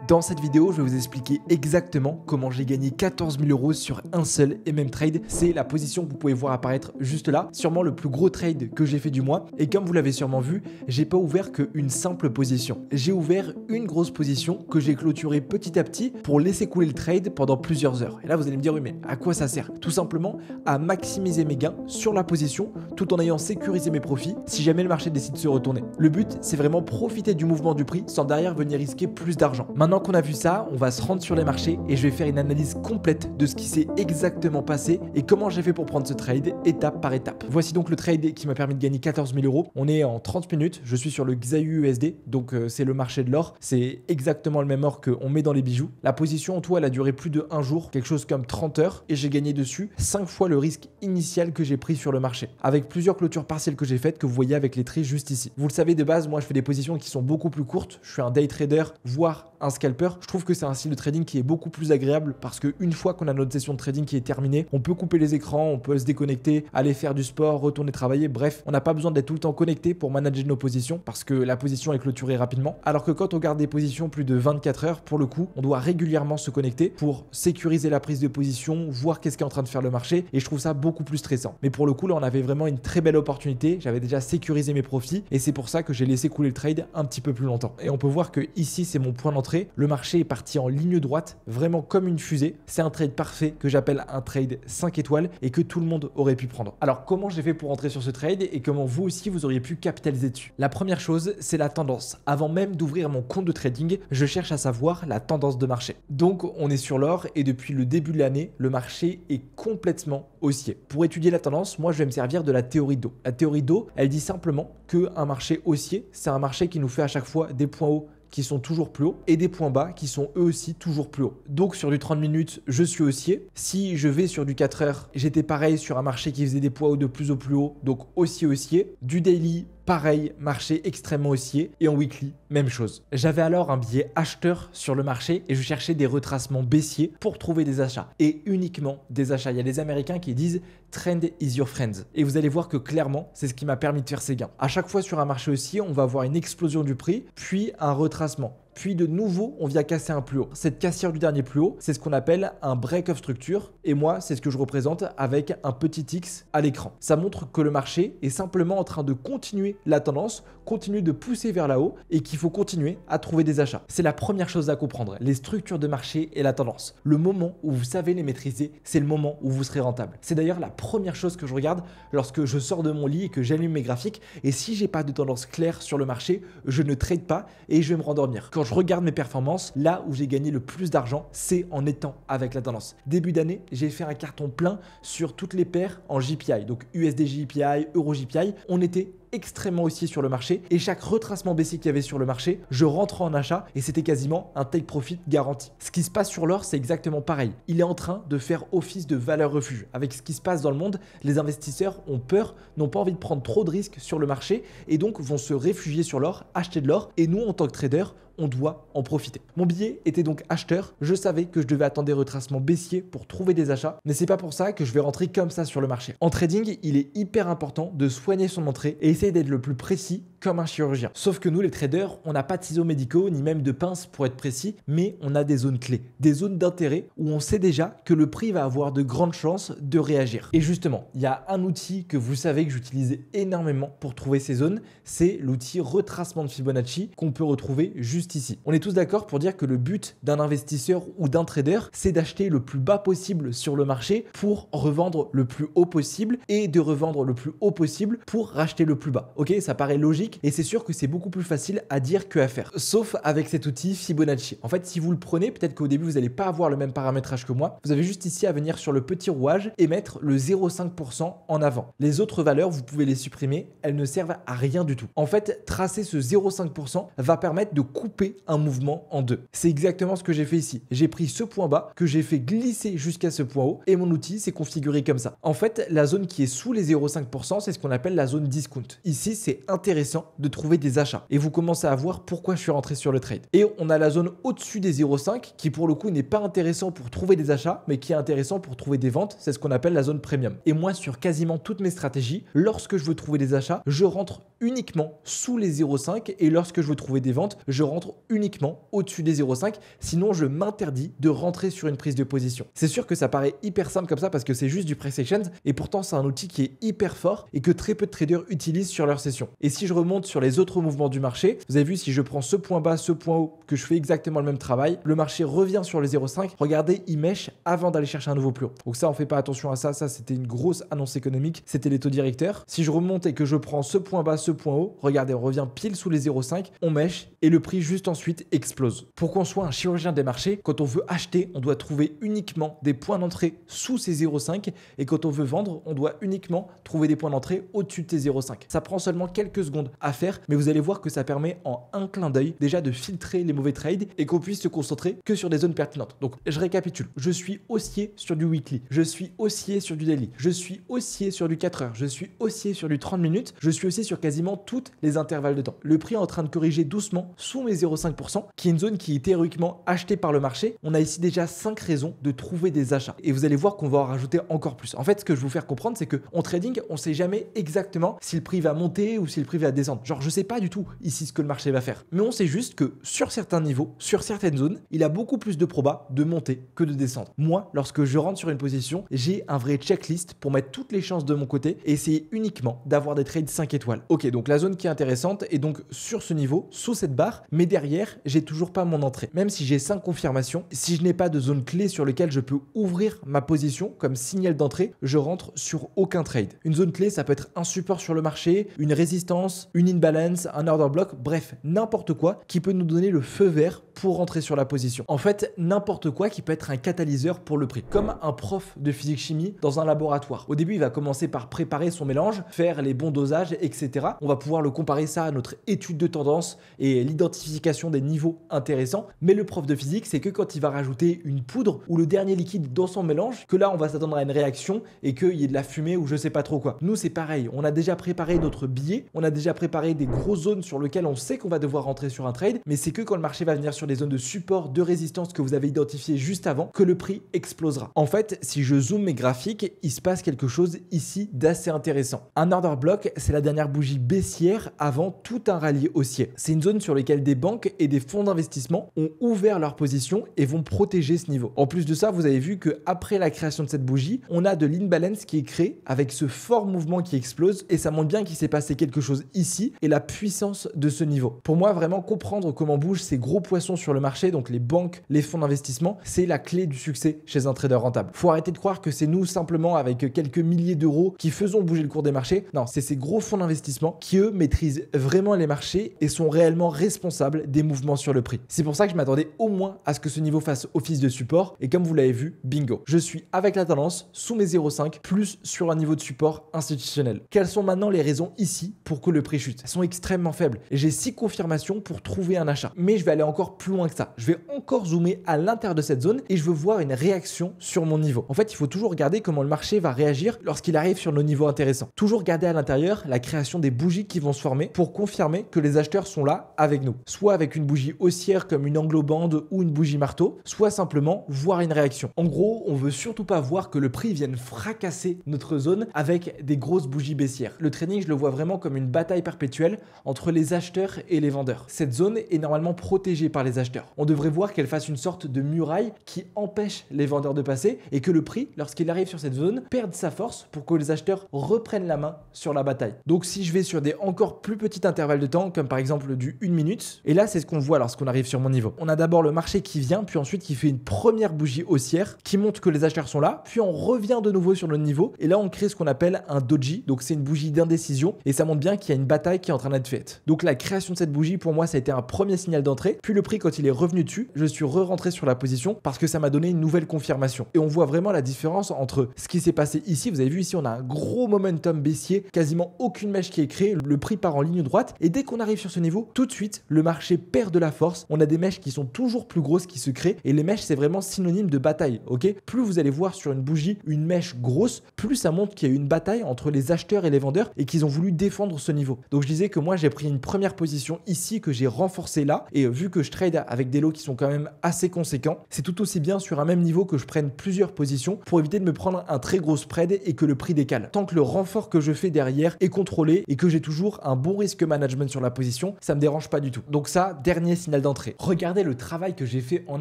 Dans cette vidéo, je vais vous expliquer exactement comment j'ai gagné 14 000 € sur un seul et même trade. C'est la position que vous pouvez voir apparaître juste là, sûrement le plus gros trade que j'ai fait du mois. Et comme vous l'avez sûrement vu, j'ai pas ouvert qu'une simple position. J'ai ouvert une grosse position que j'ai clôturée petit à petit pour laisser couler le trade pendant plusieurs heures. Et là, vous allez me dire, oui, mais à quoi ça sert? Tout simplement à maximiser mes gains sur la position tout en ayant sécurisé mes profits si jamais le marché décide de se retourner. Le but, c'est vraiment profiter du mouvement du prix sans derrière venir risquer plus d'argent. Maintenant qu'on a vu ça, on va se rendre sur les marchés et je vais faire une analyse complète de ce qui s'est exactement passé et comment j'ai fait pour prendre ce trade étape par étape. Voici donc le trade qui m'a permis de gagner 14 000 €. On est en 30 minutes, je suis sur le XAUUSD, donc c'est le marché de l'or. C'est exactement le même or qu'on met dans les bijoux. La position en tout, elle a duré plus de 1 jour, quelque chose comme 30 heures et j'ai gagné dessus 5 fois le risque initial que j'ai pris sur le marché, avec plusieurs clôtures partielles que j'ai faites que vous voyez avec les traits juste ici. Vous le savez de base, moi je fais des positions qui sont beaucoup plus courtes. Je suis un day trader, voire un scalper. Je trouve que c'est un style de trading qui est beaucoup plus agréable parce qu'une fois qu'on a notre session de trading qui est terminée, on peut couper les écrans, on peut se déconnecter, aller faire du sport, retourner travailler. Bref, on n'a pas besoin d'être tout le temps connecté pour manager nos positions parce que la position est clôturée rapidement. Alors que quand on garde des positions plus de 24 heures, pour le coup, on doit régulièrement se connecter pour sécuriser la prise de position, voir qu'est-ce qui est en train de faire le marché et je trouve ça beaucoup plus stressant. Mais pour le coup, là, on avait vraiment une très belle opportunité. J'avais déjà sécurisé mes profits et c'est pour ça que j'ai laissé couler le trade un petit peu plus longtemps. Et on peut voir que ici, c'est mon point d'entrée. Le marché est parti en ligne droite, vraiment comme une fusée. C'est un trade parfait que j'appelle un trade 5 étoiles et que tout le monde aurait pu prendre. Alors, comment j'ai fait pour entrer sur ce trade et comment vous aussi, vous auriez pu capitaliser dessus? La première chose, c'est la tendance. Avant même d'ouvrir mon compte de trading, je cherche à savoir la tendance de marché. Donc, on est sur l'or et depuis le début de l'année, le marché est complètement haussier. Pour étudier la tendance, moi, je vais me servir de la théorie d'eau. La théorie d'eau, elle dit simplement qu'un marché haussier, c'est un marché qui nous fait à chaque fois des points hauts qui sont toujours plus hauts et des points bas qui sont eux aussi toujours plus hauts. Donc sur du 30 minutes, je suis haussier. Si je vais sur du 4 heures, j'étais pareil sur un marché qui faisait des poids hauts de plus au plus haut, donc aussi haussier. Du daily, pareil, marché extrêmement haussier et en weekly, même chose. J'avais alors un biais acheteur sur le marché et je cherchais des retracements baissiers pour trouver des achats et uniquement des achats. Il y a des Américains qui disent trend is your friend et vous allez voir que clairement, c'est ce qui m'a permis de faire ces gains. À chaque fois sur un marché haussier, on va avoir une explosion du prix, puis un retracement. Puis de nouveau, on vient casser un plus haut. Cette cassure du dernier plus haut, c'est ce qu'on appelle un break of structure. Et moi, c'est ce que je représente avec un petit X à l'écran. Ça montre que le marché est simplement en train de continuer la tendance, continue de pousser vers là haut et qu'il faut continuer à trouver des achats. C'est la première chose à comprendre, les structures de marché et la tendance. Le moment où vous savez les maîtriser, c'est le moment où vous serez rentable. C'est d'ailleurs la première chose que je regarde lorsque je sors de mon lit et que j'allume mes graphiques. Et si j'ai pas de tendance claire sur le marché, je ne trade pas et je vais me rendormir. Quand je regarde mes performances, là où j'ai gagné le plus d'argent, c'est en étant avec la tendance. Début d'année, j'ai fait un carton plein sur toutes les paires en JPI, donc USD JPI, Euro JPI. On était extrêmement haussier sur le marché et chaque retracement baissier qu'il y avait sur le marché, je rentrais en achat et c'était quasiment un take profit garanti. Ce qui se passe sur l'or, c'est exactement pareil. Il est en train de faire office de valeur refuge. Avec ce qui se passe dans le monde, les investisseurs ont peur, n'ont pas envie de prendre trop de risques sur le marché et donc vont se réfugier sur l'or, acheter de l'or et nous en tant que traders, on doit en profiter. Mon billet était donc acheteur. Je savais que je devais attendre des retracements baissiers pour trouver des achats, mais c'est pas pour ça que je vais rentrer comme ça sur le marché. En trading, il est hyper important de soigner son entrée et essayer d'être le plus précis comme un chirurgien. Sauf que nous, les traders, on n'a pas de ciseaux médicaux ni même de pinces pour être précis, mais on a des zones clés, des zones d'intérêt où on sait déjà que le prix va avoir de grandes chances de réagir. Et justement, il y a un outil que vous savez que j'utilise énormément pour trouver ces zones, c'est l'outil retracement de Fibonacci qu'on peut retrouver juste ici. On est tous d'accord pour dire que le but d'un investisseur ou d'un trader, c'est d'acheter le plus bas possible sur le marché pour revendre le plus haut possible et de revendre le plus haut possible pour racheter le plus bas. Ok, ça paraît logique et c'est sûr que c'est beaucoup plus facile à dire que à faire. Sauf avec cet outil Fibonacci. En fait, si vous le prenez, peut-être qu'au début, vous n'allez pas avoir le même paramétrage que moi. Vous avez juste ici à venir sur le petit rouage et mettre le 0,5% en avant. Les autres valeurs, vous pouvez les supprimer. Elles ne servent à rien du tout. En fait, tracer ce 0,5% va permettre de couper un mouvement en deux. C'est exactement ce que j'ai fait ici. J'ai pris ce point bas que j'ai fait glisser jusqu'à ce point haut et mon outil s'est configuré comme ça. En fait, la zone qui est sous les 0,5%, c'est ce qu'on appelle la zone discount. Ici, c'est intéressant intéressant de trouver des achats. Et vous commencez à voir pourquoi je suis rentré sur le trade. Et on a la zone au-dessus des 0,5 qui pour le coup n'est pas intéressant pour trouver des achats, mais qui est intéressant pour trouver des ventes. C'est ce qu'on appelle la zone premium. Et moi, sur quasiment toutes mes stratégies, lorsque je veux trouver des achats, je rentre uniquement sous les 0,5 et lorsque je veux trouver des ventes, je rentre uniquement au-dessus des 0,5. Sinon, je m'interdis de rentrer sur une prise de position. C'est sûr que ça paraît hyper simple comme ça parce que c'est juste du price action et pourtant c'est un outil qui est hyper fort et que très peu de traders utilisent sur leur session. Et si je remonte sur les autres mouvements du marché, vous avez vu si je prends ce point bas, ce point haut, que je fais exactement le même travail, le marché revient sur les 0,5. Regardez, il mèche avant d'aller chercher un nouveau plus haut. Donc ça, on fait pas attention à ça. Ça, c'était une grosse annonce économique. C'était les taux directeurs. Si je remonte et que je prends ce point bas, ce point haut, regardez, on revient pile sous les 0,5, on mèche et le prix juste ensuite explose. Pour qu'on soit un chirurgien des marchés, quand on veut acheter, on doit trouver uniquement des points d'entrée sous ces 0,5 et quand on veut vendre, on doit uniquement trouver des points d'entrée au-dessus de ces 0,5. Ça prend seulement quelques secondes à faire, mais vous allez voir que ça permet en un clin d'œil déjà de filtrer les mauvais trades et qu'on puisse se concentrer que sur des zones pertinentes. Donc je récapitule, je suis haussier sur du weekly, je suis haussier sur du daily, je suis haussier sur du 4 heures, je suis haussier sur du 30 minutes, je suis haussier sur quasiment toutes les intervalles de temps. Le prix est en train de corriger doucement sous mes 0,5%, qui est une zone qui est théoriquement achetée par le marché. On a ici déjà 5 raisons de trouver des achats. Et vous allez voir qu'on va en rajouter encore plus. En fait, ce que je veux vous faire comprendre, c'est qu'en trading, on ne sait jamais exactement si le prix va monter ou si le prix va descendre. Genre, je ne sais pas du tout ici ce que le marché va faire. Mais on sait juste que sur certains niveaux, sur certaines zones, il a beaucoup plus de proba de monter que de descendre. Moi, lorsque je rentre sur une position, j'ai un vrai checklist pour mettre toutes les chances de mon côté et essayer uniquement d'avoir des trades 5 étoiles. Ok, donc la zone qui est intéressante est donc sur ce niveau, sous cette barre, mais derrière, j'ai toujours pas mon entrée. Même si j'ai 5 confirmations, si je n'ai pas de zone clé sur laquelle je peux ouvrir ma position comme signal d'entrée, je rentre sur aucun trade. Une zone clé, ça peut être un support sur le marché, une résistance, une imbalance, un order block, bref, n'importe quoi qui peut nous donner le feu vert pour rentrer sur la position. En fait, n'importe quoi qui peut être un catalyseur pour le prix. Comme un prof de physique-chimie dans un laboratoire. Au début, il va commencer par préparer son mélange, faire les bons dosages, etc. On va pouvoir le comparer ça à notre étude de tendance et l'identification des niveaux intéressants. Mais le prof de physique, c'est que quand il va rajouter une poudre ou le dernier liquide dans son mélange, que là, on va s'attendre à une réaction et qu'il y ait de la fumée ou je sais pas trop quoi. Nous, c'est pareil. On a déjà préparé notre billet, on a déjà préparé des grosses zones sur lesquelles on sait qu'on va devoir rentrer sur un trade, mais c'est que quand le marché va venir sur des zones de support, de résistance que vous avez identifiées juste avant, que le prix explosera. En fait, si je zoome mes graphiques, il se passe quelque chose ici d'assez intéressant. Un order block, c'est la dernière bougie baissière avant tout un rallye haussier. C'est une zone sur laquelle des banques et des fonds d'investissement ont ouvert leur position et vont protéger ce niveau. En plus de ça, vous avez vu qu'après la création de cette bougie, on a de l'imbalance qui est créé avec ce fort mouvement qui explose et ça montre bien qu'il s'est passé quelque chose ici et la puissance de ce niveau. Pour moi, vraiment comprendre comment bougent ces gros poissons sur le marché, donc les banques, les fonds d'investissement, c'est la clé du succès chez un trader rentable. Faut arrêter de croire que c'est nous simplement avec quelques milliers d'euros qui faisons bouger le cours des marchés. Non, c'est ces gros fonds d'investissement qui eux maîtrisent vraiment les marchés et sont réellement responsables des mouvements sur le prix. C'est pour ça que je m'attendais au moins à ce que ce niveau fasse office de support et comme vous l'avez vu, bingo. Je suis avec la tendance sous mes 0,5 plus sur un niveau de support institutionnel. Quelles sont maintenant les raisons ici pour que le prix chute? Elles sont extrêmement faibles et j'ai 6 confirmations pour trouver un achat. Mais je vais aller encore plus loin que ça. Je vais encore zoomer à l'intérieur de cette zone et je veux voir une réaction sur mon niveau. En fait, il faut toujours regarder comment le marché va réagir lorsqu'il arrive sur nos niveaux intéressants. Toujours garder à l'intérieur la création des bougies qui vont se former pour confirmer que les acheteurs sont là avec nous. Soit avec une bougie haussière comme une anglobande ou une bougie marteau, soit simplement voir une réaction. En gros, on veut surtout pas voir que le prix vienne fracasser notre zone avec des grosses bougies baissières. Le trading, je le vois vraiment comme une bataille perpétuelle entre les acheteurs et les vendeurs. Cette zone est normalement protégée par les acheteurs. On devrait voir qu'elle fasse une sorte de muraille qui empêche les vendeurs de passer et que le prix, lorsqu'il arrive sur cette zone, perde sa force pour que les acheteurs reprennent la main sur la bataille. Donc si je vais sur des encore plus petits intervalles de temps, comme par exemple du 1 minute, et là c'est ce qu'on voit lorsqu'on arrive sur mon niveau. On a d'abord le marché qui vient, puis ensuite qui fait une première bougie haussière qui montre que les acheteurs sont là, puis on revient de nouveau sur le niveau et là on crée ce qu'on appelle un doji, donc c'est une bougie d'indécision et ça montre bien qu'il y a une bataille qui est en train d'être faite. Donc la création de cette bougie pour moi ça a été un premier signal d'entrée, puis le prix quand il est revenu dessus, je suis re-rentré sur la position parce que ça m'a donné une nouvelle confirmation. Et on voit vraiment la différence entre ce qui s'est passé ici, vous avez vu ici on a un gros momentum baissier, quasiment aucune mèche qui est créée, le prix part en ligne droite et dès qu'on arrive sur ce niveau, tout de suite le marché perd de la force, on a des mèches qui sont toujours plus grosses qui se créent et les mèches c'est vraiment synonyme de bataille, ok? Plus vous allez voir sur une bougie une mèche grosse, plus ça montre qu'il y a eu une bataille entre les acheteurs et les vendeurs et qu'ils ont voulu défendre ce niveau. Donc je disais que moi j'ai pris une première position ici que j'ai renforcée là, et vu que je trade avec des lots qui sont quand même assez conséquents, c'est tout aussi bien sur un même niveau que je prenne plusieurs positions pour éviter de me prendre un très gros spread et que le prix décale. Tant que le renfort que je fais derrière est contrôlé et que j'ai toujours un bon risque management sur la position, ça me dérange pas du tout. Donc ça, dernier signal d'entrée. Regardez le travail que j'ai fait en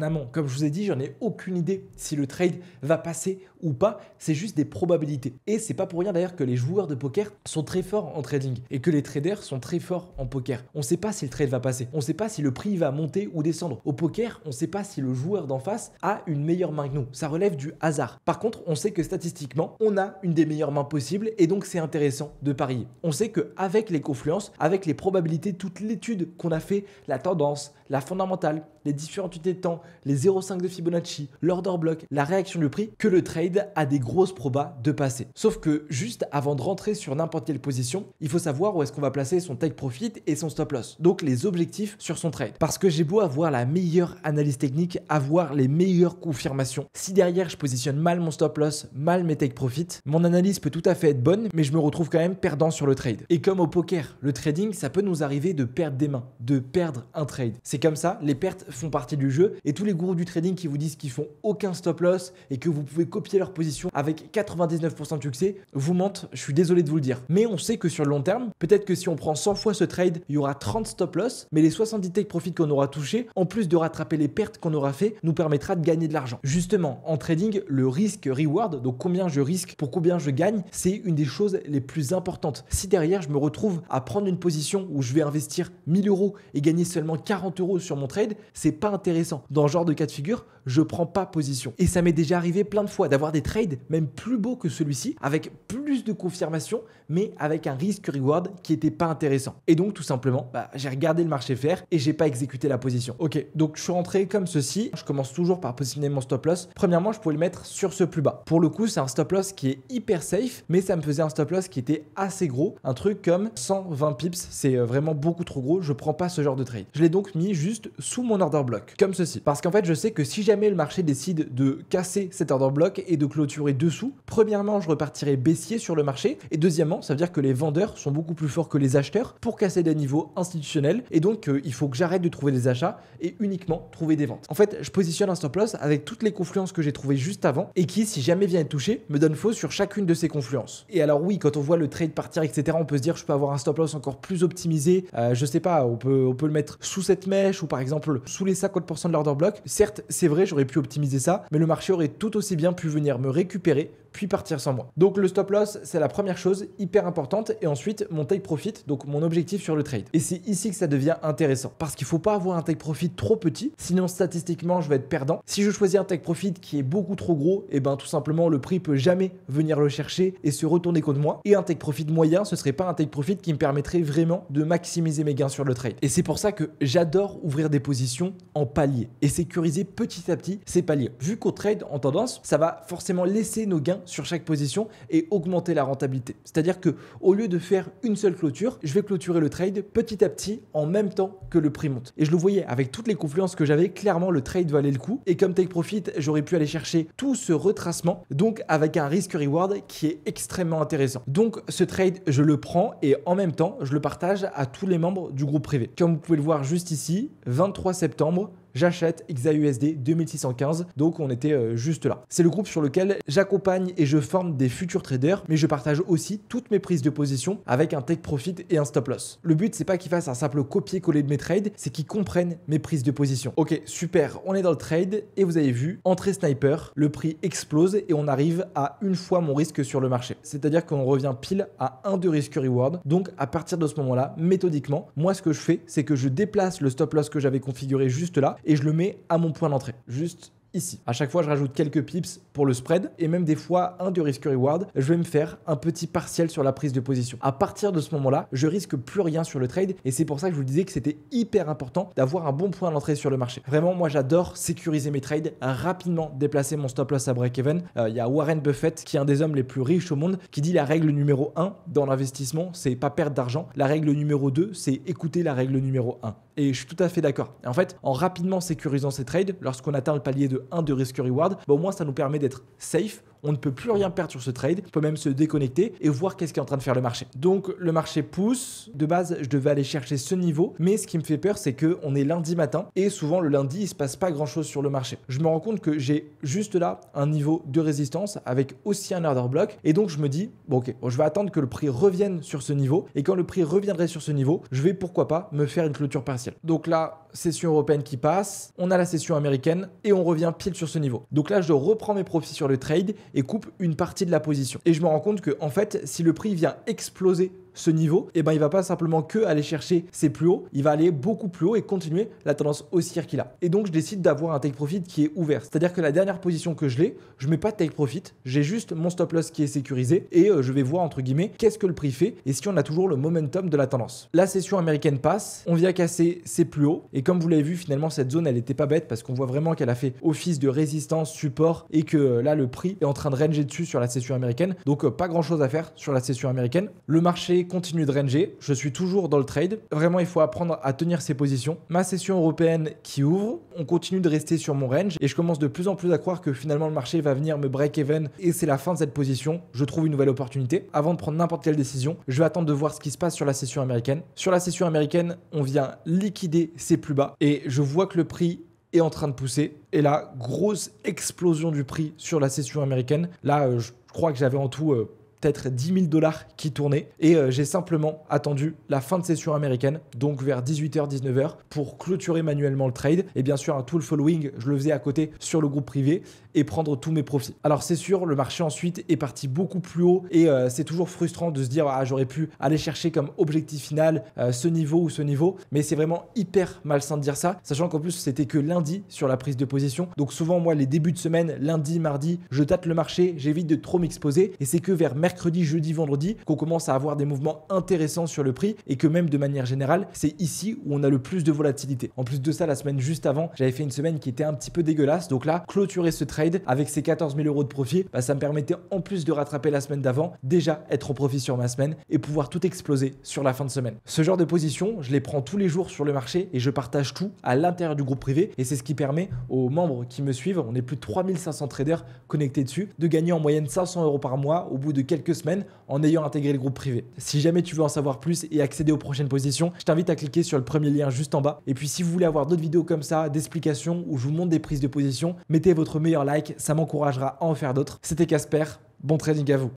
amont. Comme je vous ai dit, j'en ai aucune idée si le trade va passer ou pas, c'est juste des probabilités. Et c'est pas pour rien d'ailleurs que les joueurs de poker sont très forts en trading et que les traders sont très forts en poker. On sait pas si le trade va passer, on sait pas si le prix va monter ou descendre. Au poker, on sait pas si le joueur d'en face a une meilleure main que nous. Ça relève du hasard. Par contre, on sait que statistiquement, on a une des meilleures mains possibles et donc c'est intéressant de parier. On sait qu'avec les confluences, avec les probabilités, toute l'étude qu'on a fait, la tendance, la fondamentale, les différentes unités de temps, les 0,5 de Fibonacci, l'order block, la réaction du prix, que le trade a des grosses probas de passer. Sauf que juste avant de rentrer sur n'importe quelle position, il faut savoir où est-ce qu'on va placer son take profit et son stop loss. Donc les objectifs sur son trade. Parce que j'ai beau avoir la meilleure analyse technique, avoir les meilleures confirmations. Si derrière je positionne mal mon stop loss, mal mes take profit, mon analyse peut tout à fait être bonne, mais je me retrouve quand même perdant sur le trade. Et comme au poker, le trading, ça peut nous arriver de perdre des mains, de perdre un trade. C'est comme ça, les pertes font partie du jeu et tous les gourous du trading qui vous disent qu'ils font aucun stop loss et que vous pouvez copier leur position avec 99% de succès vous mentent, je suis désolé de vous le dire. Mais on sait que sur le long terme, peut-être que si on prend 100 fois ce trade, il y aura 30 stop loss, mais les 70 take profit qu'on aura touché, en plus de rattraper les pertes qu'on aura fait, nous permettra de gagner de l'argent. Justement, en trading, le risque reward, donc combien je risque pour combien je gagne, c'est une des choses les plus importantes. Si derrière je me retrouve à prendre une position où je vais investir 1000 euros et gagner seulement 40 euros sur mon trade, c'est pas intéressant. Dans ce genre de cas de figure, je prends pas position. Et ça m'est déjà arrivé plein de fois d'avoir des trades même plus beaux que celui-ci, avec plus de confirmation, mais avec un risque reward qui était pas intéressant. Et donc tout simplement, j'ai regardé le marché faire et j'ai pas exécuté la position. Ok, donc je suis rentré comme ceci. Je commence toujours par positionner mon stop loss. Premièrement, je pouvais le mettre sur ce plus bas. Pour le coup, c'est un stop loss qui est hyper safe, mais ça me faisait un stop loss qui était assez gros, un truc comme 120 pips. C'est vraiment beaucoup trop gros. Je prends pas ce genre de trade. Je l'ai donc mis juste sous mon order block, comme ceci. Parce qu'en fait, je sais que si jamais le marché décide de casser cet order block et de clôturer dessous, premièrement, je repartirai baissier sur le marché. Et deuxièmement, ça veut dire que les vendeurs sont beaucoup plus forts que les acheteurs pour casser des niveaux institutionnels. Et donc, il faut que j'arrête de trouver des achats et uniquement trouver des ventes. En fait, je positionne un stop loss avec toutes les confluences que j'ai trouvées juste avant et qui, si jamais vient être touché, me donne faux sur chacune de ces confluences. Et alors oui, quand on voit le trade partir, etc., on peut se dire je peux avoir un stop loss encore plus optimisé. Je sais pas, on peut le mettre sous cette mèche ou par exemple sous les 50% de l'order block. Certes, c'est vrai, j'aurais pu optimiser ça, mais le marché aurait tout aussi bien pu venir me récupérer puis partir sans moi. Donc le stop loss, c'est la première chose hyper importante et ensuite mon take profit, donc mon objectif sur le trade. Et c'est ici que ça devient intéressant parce qu'il faut pas avoir un take profit trop petit, sinon statistiquement je vais être perdant. Si je choisis un take profit qui est beaucoup trop gros, et ben tout simplement le prix peut jamais venir le chercher et se retourner contre moi. Et un take profit moyen, ce serait pas un take profit qui me permettrait vraiment de maximiser mes gains sur le trade. Et c'est pour ça que j'adore ouvrir des positions en paliers et sécuriser petit à petit ces paliers. Vu qu'au trade en tendance, ça va forcément laisser nos gains sur chaque position et augmenter la rentabilité. C'est-à-dire que au lieu de faire une seule clôture, je vais clôturer le trade petit à petit en même temps que le prix monte. Et je le voyais avec toutes les confluences que j'avais, clairement le trade valait le coup. Et comme take profit, j'aurais pu aller chercher tout ce retracement, donc avec un risque reward qui est extrêmement intéressant. Donc ce trade, je le prends et en même temps, je le partage à tous les membres du groupe privé. Comme vous pouvez le voir juste ici, 23 septembre, j'achète XAUSD 2615, donc on était juste là. C'est le groupe sur lequel j'accompagne et je forme des futurs traders, mais je partage aussi toutes mes prises de position avec un take profit et un stop loss. Le but, c'est pas qu'ils fassent un simple copier-coller de mes trades, c'est qu'ils comprennent mes prises de position. Ok, super, on est dans le trade et vous avez vu, entrée sniper, le prix explose et on arrive à une fois mon risque sur le marché. C'est-à-dire qu'on revient pile à 1 de risque reward. Donc à partir de ce moment-là, méthodiquement, moi ce que je fais, c'est que je déplace le stop loss que j'avais configuré juste là et je le mets à mon point d'entrée, juste ici. À chaque fois, je rajoute quelques pips pour le spread et même des fois un de risque reward. Je vais me faire un petit partiel sur la prise de position. À partir de ce moment-là, je risque plus rien sur le trade et c'est pour ça que je vous disais que c'était hyper important d'avoir un bon point d'entrée sur le marché. Vraiment, moi, j'adore sécuriser mes trades, rapidement déplacer mon stop loss à break-even. Il y a Warren Buffett, qui est un des hommes les plus riches au monde, qui dit la règle numéro 1 dans l'investissement, c'est pas perdre d'argent. La règle numéro 2, c'est écouter la règle numéro 1. Et je suis tout à fait d'accord. En fait, en rapidement sécurisant ces trades, lorsqu'on atteint le palier de 1 de risque reward, au moins ça nous permet d'être safe. on ne peut plus rien perdre sur ce trade, on peut même se déconnecter et voir qu'est-ce qui est en train de faire le marché. Donc le marché pousse, de base je devais aller chercher ce niveau, mais ce qui me fait peur c'est qu'on est lundi matin et souvent le lundi il se passe pas grand chose sur le marché. Je me rends compte que j'ai juste là un niveau de résistance avec aussi un order block et donc je me dis bon ok, je vais attendre que le prix revienne sur ce niveau et quand le prix reviendrait sur ce niveau, je vais pourquoi pas me faire une clôture partielle. Donc là, session européenne qui passe, on a la session américaine et on revient pile sur ce niveau. Donc là, je reprends mes profits sur le trade et coupe une partie de la position. Et je me rends compte que en fait, si le prix vient exploser ce niveau, et ben il va pas simplement que aller chercher ses plus hauts, il va aller beaucoup plus haut et continuer la tendance haussière qu'il a. Et donc je décide d'avoir un take profit qui est ouvert. C'est-à-dire que la dernière position que je l'ai, je mets pas de take profit, j'ai juste mon stop loss qui est sécurisé et je vais voir entre guillemets qu'est-ce que le prix fait et si on a toujours le momentum de la tendance. La session américaine passe, on vient casser ses plus hauts et comme vous l'avez vu finalement cette zone elle était pas bête parce qu'on voit vraiment qu'elle a fait office de résistance, support et que là le prix est en train de ranger dessus sur la session américaine. Donc pas grand chose à faire sur la session américaine. Le marché continue de ranger, je suis toujours dans le trade. Vraiment, il faut apprendre à tenir ses positions. Ma session européenne qui ouvre, on continue de rester sur mon range et je commence de plus en plus à croire que finalement le marché va venir me break even et c'est la fin de cette position. Je trouve une nouvelle opportunité. Avant de prendre n'importe quelle décision, je vais attendre de voir ce qui se passe sur la session américaine. Sur la session américaine, on vient liquider ses plus bas et je vois que le prix est en train de pousser. Et là, grosse explosion du prix sur la session américaine. Là, je crois que j'avais en tout peut-être 10 000 $ qui tournaient et j'ai simplement attendu la fin de session américaine, donc vers 18h, 19h pour clôturer manuellement le trade et bien sûr tout le following, je le faisais à côté sur le groupe privé et prendre tous mes profits. Alors c'est sûr, le marché ensuite est parti beaucoup plus haut et c'est toujours frustrant de se dire ah, j'aurais pu aller chercher comme objectif final ce niveau ou ce niveau, mais c'est vraiment hyper malsain de dire ça, sachant qu'en plus c'était que lundi sur la prise de position. Donc souvent moi les débuts de semaine, lundi, mardi, je tâte le marché, j'évite de trop m'exposer et c'est que vers mercredi, jeudi, vendredi qu'on commence à avoir des mouvements intéressants sur le prix et que même de manière générale, c'est ici où on a le plus de volatilité. En plus de ça, la semaine juste avant, j'avais fait une semaine qui était un petit peu dégueulasse. Donc là, clôturer ce trade avec ces 14 000 € de profit, ça me permettait en plus de rattraper la semaine d'avant, déjà être au profit sur ma semaine et pouvoir tout exploser sur la fin de semaine. Ce genre de position, je les prends tous les jours sur le marché et je partage tout à l'intérieur du groupe privé et c'est ce qui permet aux membres qui me suivent, on est plus de 3500 traders connectés dessus, de gagner en moyenne 500 € par mois au bout de quelques semaines en ayant intégré le groupe privé. Si jamais tu veux en savoir plus et accéder aux prochaines positions, je t'invite à cliquer sur le premier lien juste en bas. Et puis si vous voulez avoir d'autres vidéos comme ça, d'explications où je vous montre des prises de position, mettez votre meilleur like, ça m'encouragera à en faire d'autres. C'était Casper, bon trading à vous.